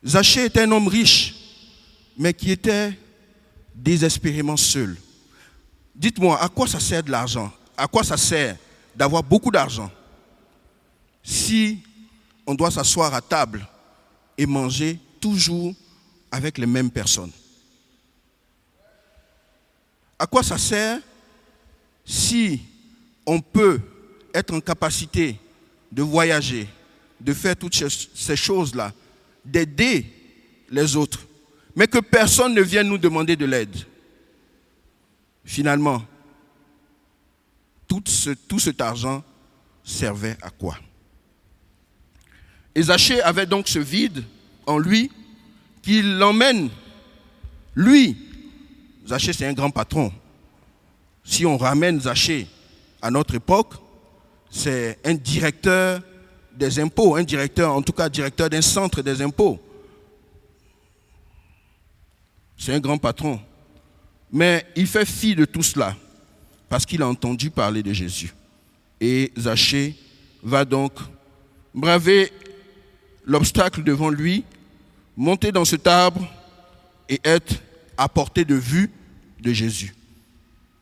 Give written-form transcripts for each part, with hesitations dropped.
Zachée était un homme riche, mais qui était désespérément seul. Dites-moi, à quoi ça sert de l'argent? À quoi ça sert d'avoir beaucoup d'argent si on doit s'asseoir à table et manger toujours avec les mêmes personnes? À quoi ça sert si on peut être en capacité de voyager, de faire toutes ces choses-là, d'aider les autres, mais que personne ne vienne nous demander de l'aide? Finalement, tout cet argent servait à quoi? Et Zachée avait donc ce vide en lui qui l'emmène, lui. Zachée, c'est un grand patron. Si on ramène Zachée à notre époque, c'est un directeur des impôts, un directeur, en tout cas directeur d'un centre des impôts. C'est un grand patron. Mais il fait fi de tout cela parce qu'il a entendu parler de Jésus. Et Zachée va donc braver l'obstacle devant lui, monter dans cet arbre et être à portée de vue de Jésus.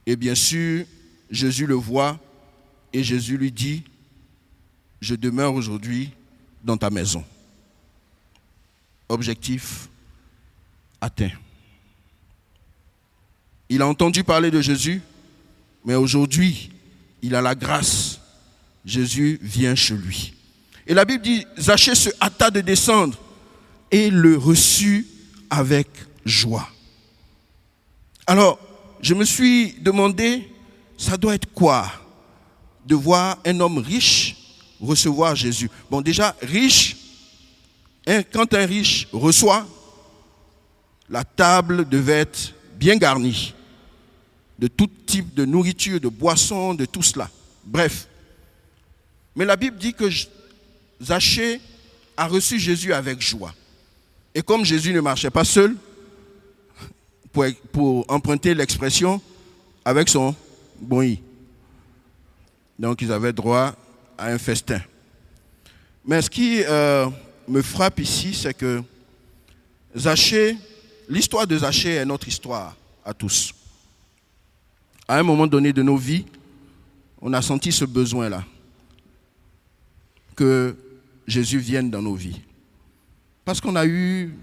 Et bien sûr, Jésus le voit et Jésus lui dit: je demeure aujourd'hui dans ta maison. Objectif atteint. Il a entendu parler de Jésus, mais aujourd'hui, il a la grâce. Jésus vient chez lui. Et la Bible dit, Zachée se hâta de descendre et le reçut avec joie. Alors, je me suis demandé, ça doit être quoi de voir un homme riche recevoir Jésus? Bon, déjà, riche, quand un riche reçoit, la table devait être bien garnie de tout type de nourriture, de boissons, de tout cela. Bref. Mais la Bible dit que Zachée a reçu Jésus avec joie. Et comme Jésus ne marchait pas seul, pour emprunter l'expression, avec son boni. Donc ils avaient droit à un festin. Mais ce qui me frappe ici, c'est que Zachée, l'histoire de Zachée est notre histoire à tous. À un moment donné de nos vies, on a senti ce besoin-là, que Jésus vienne dans nos vies. Parce qu'on a eu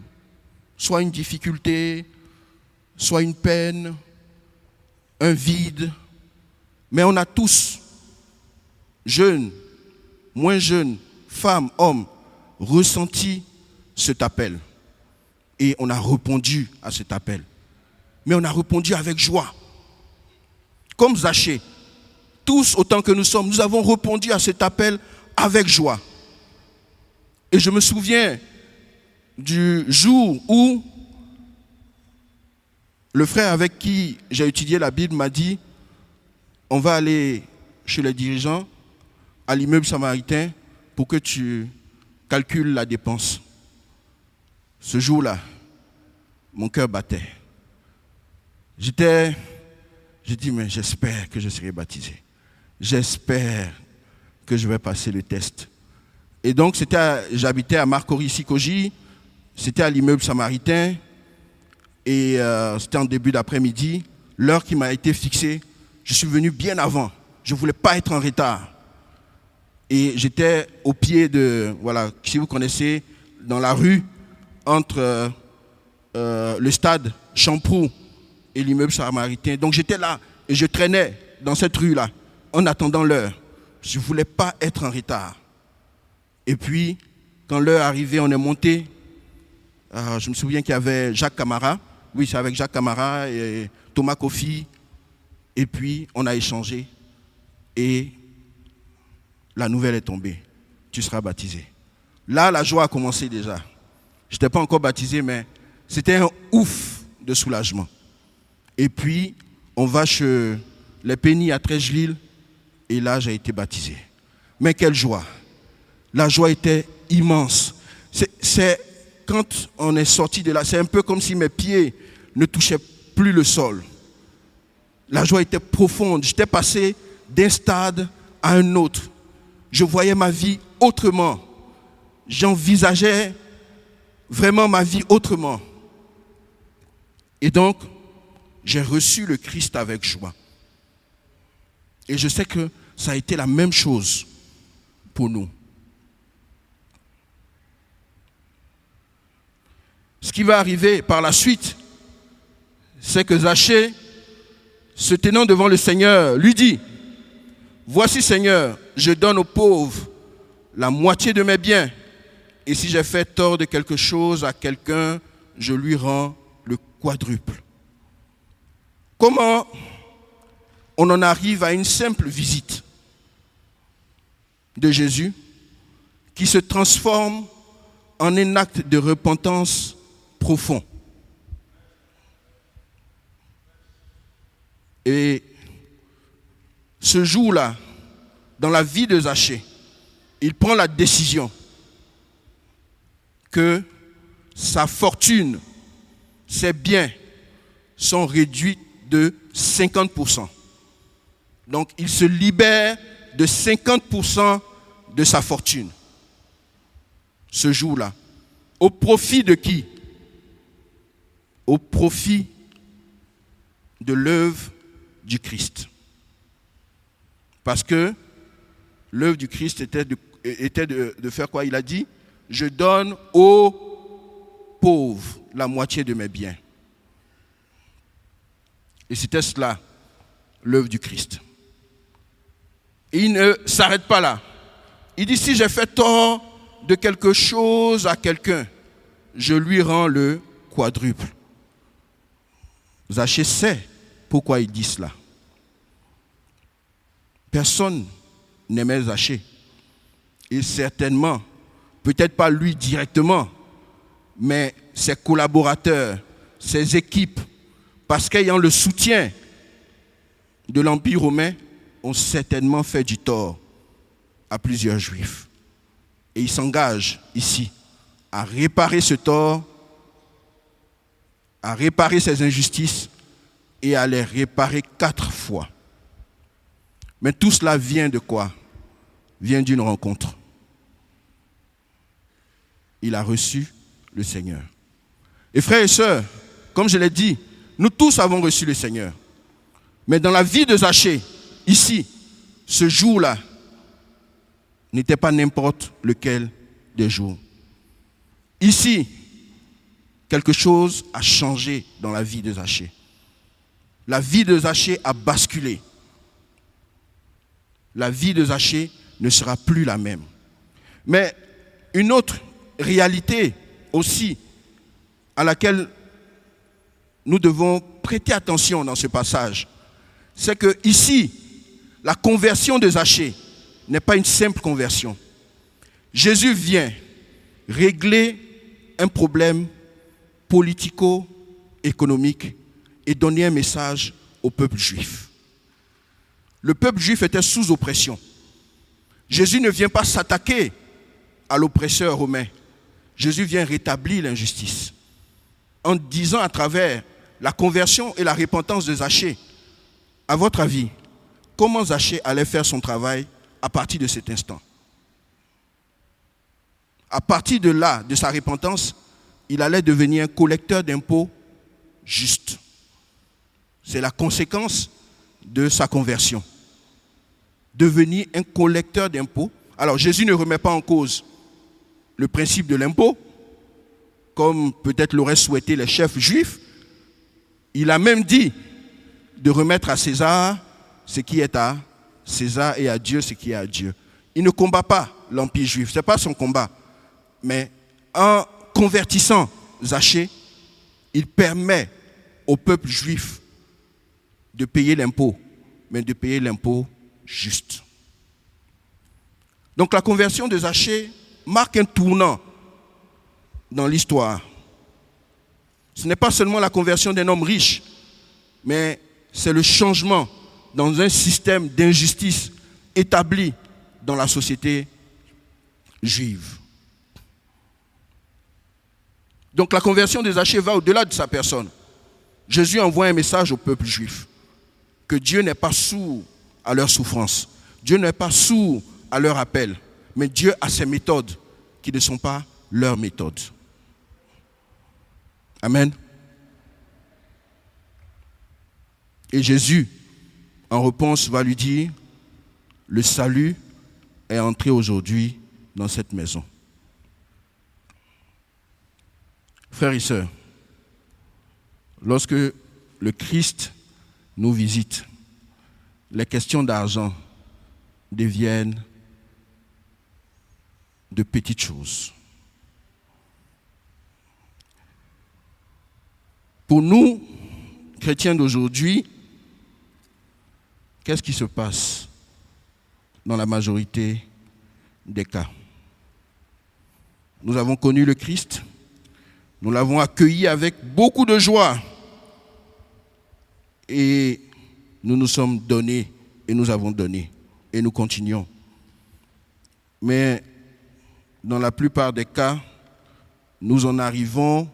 soit une difficulté, soit une peine, un vide, mais on a tous, jeunes, moins jeunes, femmes, hommes, ressenti cet appel. Et on a répondu à cet appel. Mais on a répondu avec joie. Comme Zachée, tous autant que nous sommes, nous avons répondu à cet appel avec joie. Et je me souviens du jour où le frère avec qui j'ai étudié la Bible m'a dit: on va aller chez les dirigeants à l'immeuble samaritain pour que tu calcules la dépense. Ce jour-là, mon cœur battait. J'ai dit, mais j'espère que je serai baptisé. J'espère que je vais passer le test. Et donc, j'habitais à Marcory-Sikoji, c'était à l'immeuble samaritain, et c'était en début d'après-midi. L'heure qui m'a été fixée, je suis venu bien avant. Je ne voulais pas être en retard. Et j'étais au pied de, voilà, si vous connaissez, dans la rue, entre le stade Champroux et l'immeuble samaritain. Donc j'étais là et je traînais dans cette rue-là en attendant l'heure. Je ne voulais pas être en retard. Et puis, quand l'heure arrivait, on est monté. Je me souviens qu'il y avait Jacques Camara. Oui, c'est avec Jacques Camara et Thomas Kofi. Et puis, on a échangé. Et la nouvelle est tombée. Tu seras baptisé. Là, la joie a commencé déjà. Je n'étais pas encore baptisé, mais c'était un ouf de soulagement. Et puis, on va chez les Pénis à Trècheville. Et là, j'ai été baptisé. Mais quelle joie! La joie était immense. C'est quand on est sorti de là, c'est un peu comme si mes pieds ne touchaient plus le sol. La joie était profonde. J'étais passé d'un stade à un autre. Je voyais ma vie autrement. J'envisageais vraiment ma vie autrement. Et donc, j'ai reçu le Christ avec joie. Et je sais que ça a été la même chose pour nous. Ce qui va arriver par la suite, c'est que Zachée, se tenant devant le Seigneur, lui dit, « Voici, Seigneur, je donne aux pauvres la moitié de mes biens, et si j'ai fait tort de quelque chose à quelqu'un, je lui rends le quadruple. » Comment on en arrive à une simple visite de Jésus qui se transforme en un acte de repentance profond? Et ce jour-là, dans la vie de Zachée, il prend la décision que sa fortune, ses biens sont réduits de 50%. Donc, il se libère de 50% de sa fortune ce jour-là. Au profit de qui? Au profit de l'œuvre du Christ. Parce que l'œuvre du Christ était de faire quoi? Il a dit, je donne aux pauvres la moitié de mes biens. Et c'était cela, l'œuvre du Christ. Et il ne s'arrête pas là. Il dit, si j'ai fait tort de quelque chose à quelqu'un, je lui rends le quadruple. Zachée sait pourquoi il dit cela. Personne n'aimait Zachée. Et certainement, peut-être pas lui directement, mais ses collaborateurs, ses équipes, parce qu'ayant le soutien de l'Empire romain, ont certainement fait du tort à plusieurs Juifs. Et il s'engage ici à réparer ce tort, à réparer ces injustices et à les réparer 4 fois. Mais tout cela vient de quoi? Vient d'une rencontre. Il a reçu le Seigneur. Et frères et sœurs, comme je l'ai dit, nous tous avons reçu le Seigneur. Mais dans la vie de Zachée, ici, ce jour-là, n'était pas n'importe lequel des jours. Ici, quelque chose a changé dans la vie de Zachée. La vie de Zachée a basculé. La vie de Zachée ne sera plus la même. Mais une autre réalité aussi à laquelle nous devons prêter attention dans ce passage, c'est que ici, la conversion de Zachée n'est pas une simple conversion. Jésus vient régler un problème politico-économique et donner un message au peuple juif. Le peuple juif était sous oppression. Jésus ne vient pas s'attaquer à l'oppresseur romain. Jésus vient rétablir l'injustice. En disant à travers la conversion et la repentance de Zachée, à votre avis, comment Zachée allait faire son travail à partir de cet instant? À partir de là, de sa repentance, il allait devenir un collecteur d'impôts juste. C'est la conséquence de sa conversion. Devenir un collecteur d'impôts. Alors Jésus ne remet pas en cause le principe de l'impôt, comme peut-être l'auraient souhaité les chefs juifs. Il a même dit de remettre à César ce qui est à César et à Dieu ce qui est à Dieu. Il ne combat pas l'empire juif, ce n'est pas son combat. Mais en convertissant Zachée, il permet au peuple juif de payer l'impôt, mais de payer l'impôt juste. Donc la conversion de Zachée marque un tournant dans l'histoire. Ce n'est pas seulement la conversion d'un homme riche, mais c'est le changement dans un système d'injustice établi dans la société juive. Donc la conversion de Zachée va au-delà de sa personne. Jésus envoie un message au peuple juif, que Dieu n'est pas sourd à leur souffrance. Dieu n'est pas sourd à leur appel, mais Dieu a ses méthodes qui ne sont pas leurs méthodes. Amen. Et Jésus, en réponse, va lui dire, le salut est entré aujourd'hui dans cette maison. Frères et sœurs, lorsque le Christ nous visite, les questions d'argent deviennent de petites choses. Pour nous, chrétiens d'aujourd'hui, qu'est-ce qui se passe dans la majorité des cas? Nous avons connu le Christ, nous l'avons accueilli avec beaucoup de joie et nous nous sommes donnés et nous avons donné et nous continuons. Mais dans la plupart des cas, nous en arrivons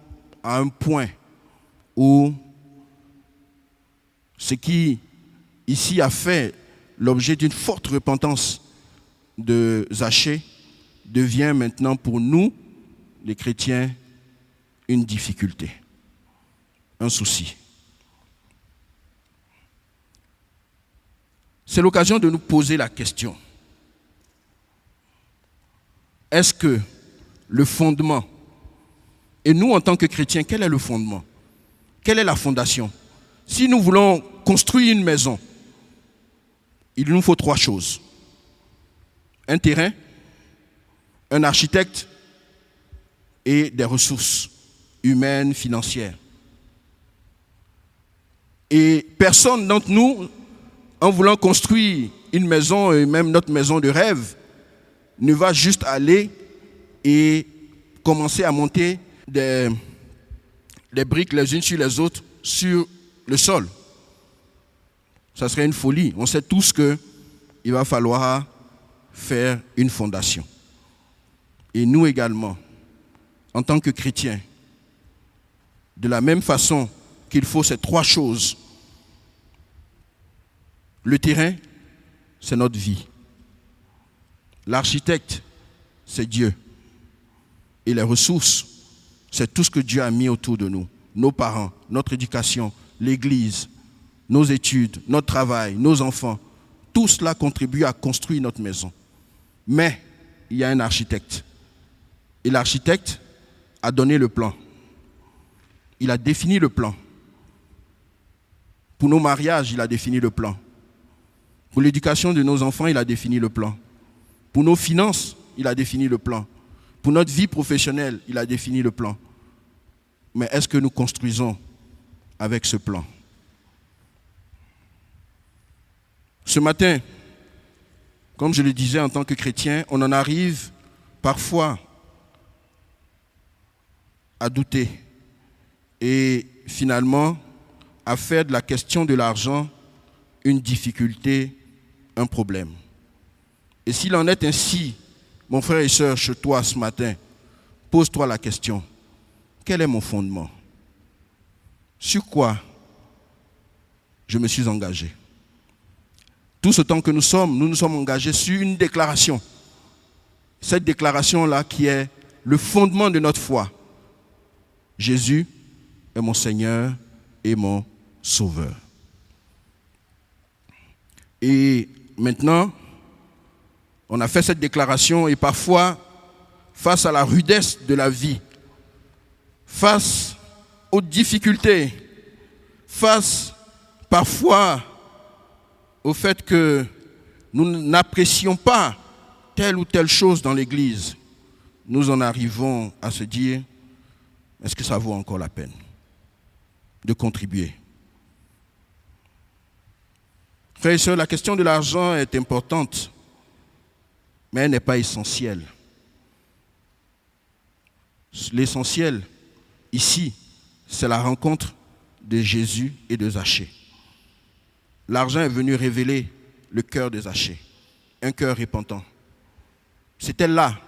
à un point où ce qui ici a fait l'objet d'une forte repentance de Zachée devient maintenant pour nous, les chrétiens, une difficulté, un souci. C'est l'occasion de nous poser la question. Est-ce que le fondement, et nous en tant que chrétiens, quel est le fondement? Quelle est la fondation? Si nous voulons construire une maison, il nous faut 3 choses. Un terrain, un architecte et des ressources humaines, financières. Et personne d'entre nous, en voulant construire une maison, et même notre maison de rêve, ne va juste aller et commencer à monter des briques les unes sur les autres sur le sol. Ça serait une folie. On sait tous qu'il va falloir faire une fondation. Et nous également, en tant que chrétiens, de la même façon qu'il faut ces 3 choses. Le terrain, c'est notre vie. L'architecte, c'est Dieu. Et les ressources, c'est tout ce que Dieu a mis autour de nous. Nos parents, notre éducation, l'Église, nos études, notre travail, nos enfants. Tout cela contribue à construire notre maison. Mais il y a un architecte. Et l'architecte a donné le plan. Il a défini le plan. Pour nos mariages, il a défini le plan. Pour l'éducation de nos enfants, il a défini le plan. Pour nos finances, il a défini le plan. Pour notre vie professionnelle, il a défini le plan. Mais est-ce que nous construisons avec ce plan? Ce matin, comme je le disais en tant que chrétien, on en arrive parfois à douter et finalement à faire de la question de l'argent une difficulté, un problème. Et s'il en est ainsi, mon frère et sœur, chez toi ce matin, pose-toi la question, quel est mon fondement? Sur quoi je me suis engagé? Tout ce temps que nous nous sommes engagés sur une déclaration. Cette déclaration-là qui est le fondement de notre foi. Jésus est mon Seigneur et mon Sauveur. Et maintenant, on a fait cette déclaration et parfois, face à la rudesse de la vie, face aux difficultés, face parfois au fait que nous n'apprécions pas telle ou telle chose dans l'Église, nous en arrivons à se dire, est-ce que ça vaut encore la peine de contribuer? Frères et sœurs, la question de l'argent est importante, mais elle n'est pas essentielle. L'essentiel, ici, c'est la rencontre de Jésus et de Zachée. L'argent est venu révéler le cœur de Zachée, un cœur repentant. C'était là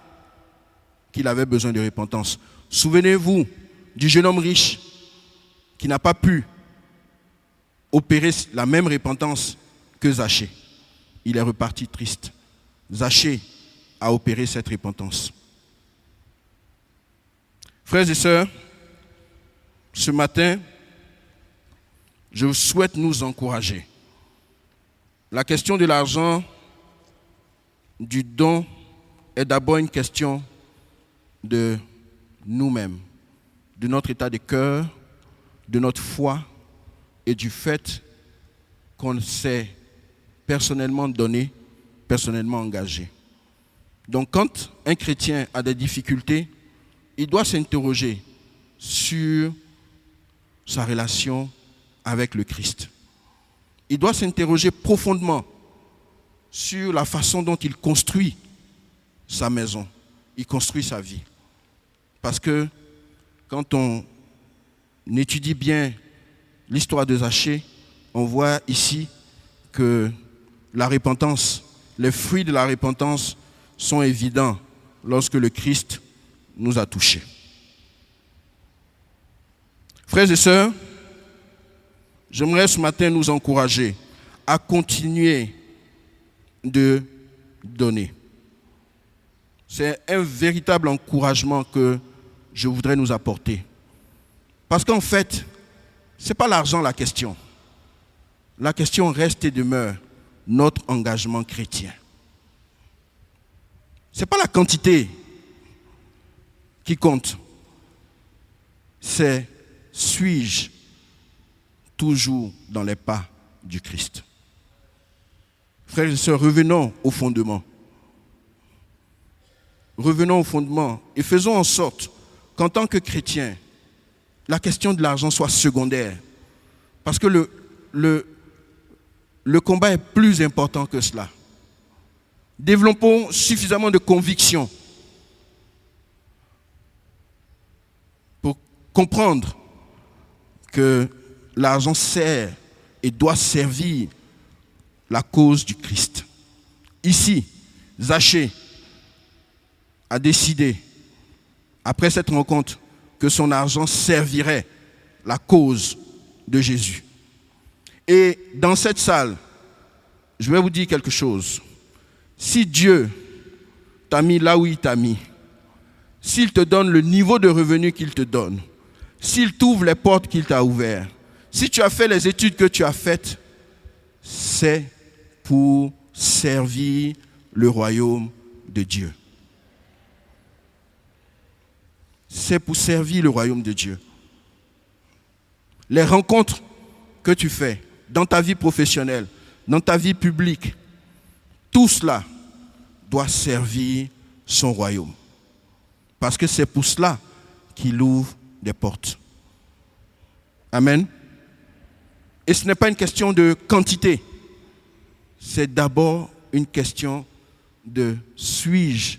qu'il avait besoin de repentance. Souvenez-vous du jeune homme riche qui n'a pas pu opérer la même repentance que Zachée. Il est reparti triste. Zachée a opéré cette repentance. Frères et sœurs, ce matin, je souhaite nous encourager. La question de l'argent, du don, est d'abord une question de nous-mêmes, de notre état de cœur, de notre foi et du fait qu'on s'est personnellement donné, personnellement engagé. Donc quand un chrétien a des difficultés, il doit s'interroger sur sa relation avec le Christ. Il doit s'interroger profondément sur la façon dont il construit sa maison, il construit sa vie. Parce que quand on étudie bien l'histoire de Zachée, on voit ici que la repentance, les fruits de la repentance sont évidents lorsque le Christ nous a touchés. Frères et sœurs, j'aimerais ce matin nous encourager à continuer de donner. C'est un véritable encouragement que je voudrais nous apporter. Parce qu'en fait, ce n'est pas l'argent la question. La question reste et demeure notre engagement chrétien. Ce n'est pas la quantité qui compte. C'est suis-je toujours dans les pas du Christ. Frères et sœurs, revenons au fondement. Revenons au fondement et faisons en sorte qu'en tant que chrétiens, la question de l'argent soit secondaire. Parce que le combat est plus important que cela. Développons suffisamment de conviction pour comprendre que l'argent sert et doit servir la cause du Christ. Ici, Zachée a décidé, après cette rencontre, que son argent servirait la cause de Jésus. Et dans cette salle, je vais vous dire quelque chose. Si Dieu t'a mis là où il t'a mis, s'il te donne le niveau de revenu qu'il te donne, s'il t'ouvre les portes qu'il t'a ouvertes, si tu as fait les études que tu as faites, c'est pour servir le royaume de Dieu. C'est pour servir le royaume de Dieu. Les rencontres que tu fais dans ta vie professionnelle, dans ta vie publique, tout cela doit servir son royaume. Parce que c'est pour cela qu'il ouvre des portes. Amen. Et ce n'est pas une question de quantité. C'est d'abord une question de suis-je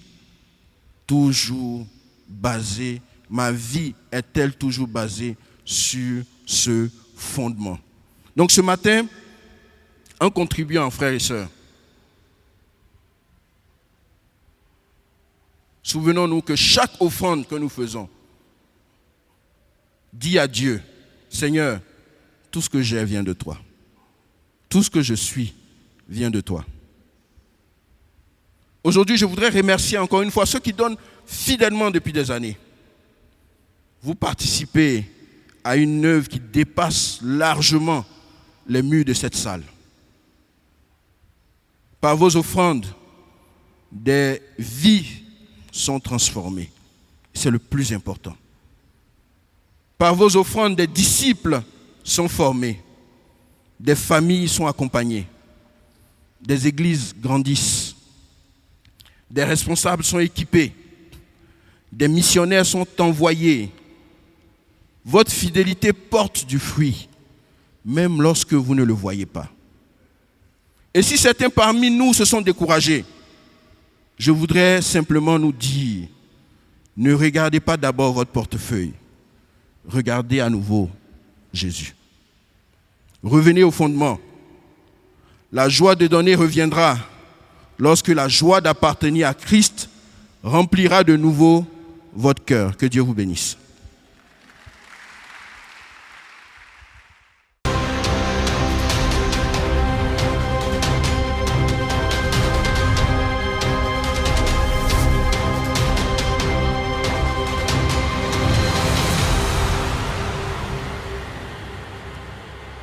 toujours basé, ma vie est-elle toujours basée sur ce fondement. Donc ce matin, en contribuant, frères et sœurs, souvenons-nous que chaque offrande que nous faisons dit à Dieu, Seigneur, tout ce que j'ai vient de toi. Tout ce que je suis vient de toi. Aujourd'hui, je voudrais remercier encore une fois ceux qui donnent fidèlement depuis des années. Vous participez à une œuvre qui dépasse largement les murs de cette salle. Par vos offrandes, des vies sont transformées. C'est le plus important. Par vos offrandes, des disciples sont formés. Des familles sont accompagnées. Des églises grandissent. Des responsables sont équipés. Des missionnaires sont envoyés. Votre fidélité porte du fruit, même lorsque vous ne le voyez pas. Et si certains parmi nous se sont découragés, je voudrais simplement nous dire, ne regardez pas d'abord votre portefeuille, regardez à nouveau Jésus. Revenez au fondement. La joie de donner reviendra lorsque la joie d'appartenir à Christ remplira de nouveau votre cœur. Que Dieu vous bénisse.